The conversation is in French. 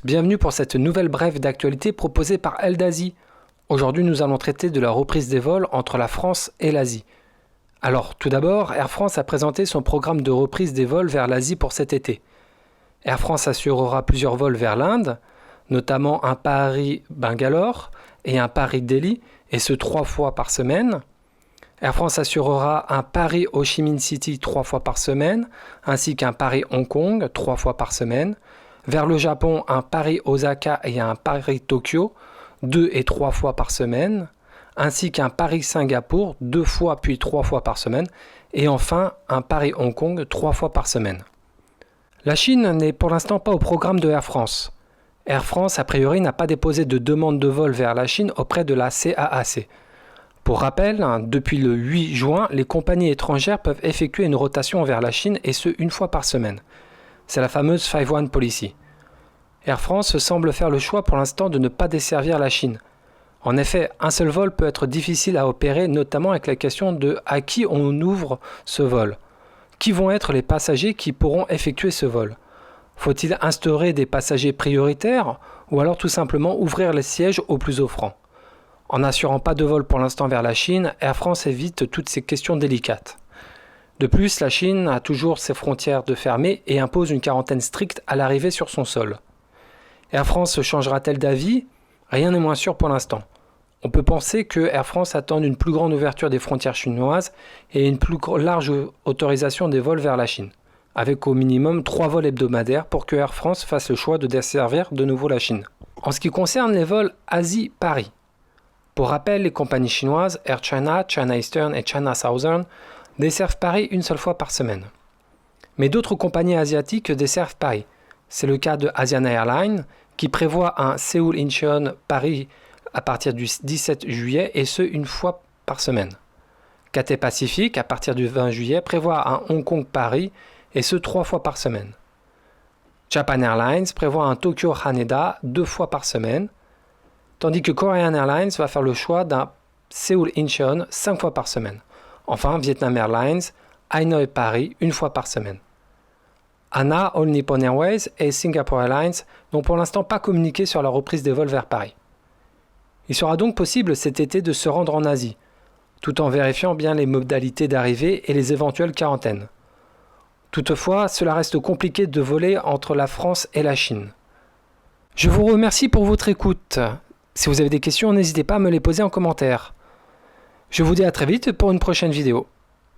bienvenue pour cette nouvelle brève d'actualité proposée par Eldasie. Aujourd'hui, nous allons traiter de la reprise des vols entre la France et l'Asie. Alors, tout d'abord, Air France a présenté son programme de reprise des vols vers l'Asie pour cet été. Air France assurera plusieurs vols vers l'Inde, notamment un Paris-Bangalore et un Paris-Delhi, et ce 3 fois par semaine. Air France assurera un Paris-Ho Chi Minh City 3 fois par semaine, ainsi qu'un Paris-Hong Kong 3 fois par semaine. Vers le Japon, un Paris-Osaka et un Paris-Tokyo 2 et 3 fois par semaine, ainsi qu'un Paris-Singapour 2 fois puis 3 fois par semaine, et enfin un Paris-Hong Kong 3 fois par semaine. La Chine n'est pour l'instant pas au programme de Air France. Air France, a priori, n'a pas déposé de demande de vol vers la Chine auprès de la CAAC. Pour rappel, depuis le 8 juin, les compagnies étrangères peuvent effectuer une rotation vers la Chine et ce, une fois par semaine. C'est la fameuse 5-1 Policy. Air France semble faire le choix pour l'instant de ne pas desservir la Chine. En effet, un seul vol peut être difficile à opérer, notamment avec la question de à qui on ouvre ce vol. Qui vont être les passagers qui pourront effectuer ce vol? Faut-il instaurer des passagers prioritaires ou alors tout simplement ouvrir les sièges aux plus offrants? En n'assurant pas de vol pour l'instant vers la Chine, Air France évite toutes ces questions délicates. De plus, la Chine a toujours ses frontières de fermées et impose une quarantaine stricte à l'arrivée sur son sol. Air France changera-t-elle d'avis? Rien n'est moins sûr pour l'instant. On peut penser que Air France attend une plus grande ouverture des frontières chinoises et une plus large autorisation des vols vers la Chine, avec au minimum 3 vols hebdomadaires pour que Air France fasse le choix de desservir de nouveau la Chine. En ce qui concerne les vols Asie-Paris, pour rappel, les compagnies chinoises Air China, China Eastern et China Southern desservent Paris une seule fois par semaine. Mais d'autres compagnies asiatiques desservent Paris. C'est le cas de Asiana Airlines qui prévoit un Séoul-Incheon-Paris à partir du 17 juillet et ce une fois par semaine. Cathay Pacific à partir du 20 juillet prévoit un Hong Kong-Paris et ce 3 fois par semaine. Japan Airlines prévoit un Tokyo-Haneda 2 fois par semaine, tandis que Korean Airlines va faire le choix d'un Séoul-Incheon 5 fois par semaine. Enfin, Vietnam Airlines, Hanoï-Paris 1 fois par semaine. ANA, All Nippon Airways et Singapore Airlines n'ont pour l'instant pas communiqué sur la reprise des vols vers Paris. Il sera donc possible cet été de se rendre en Asie, tout en vérifiant bien les modalités d'arrivée et les éventuelles quarantaines. Toutefois, cela reste compliqué de voler entre la France et la Chine. Je vous remercie pour votre écoute. Si vous avez des questions, n'hésitez pas à me les poser en commentaire. Je vous dis à très vite pour une prochaine vidéo.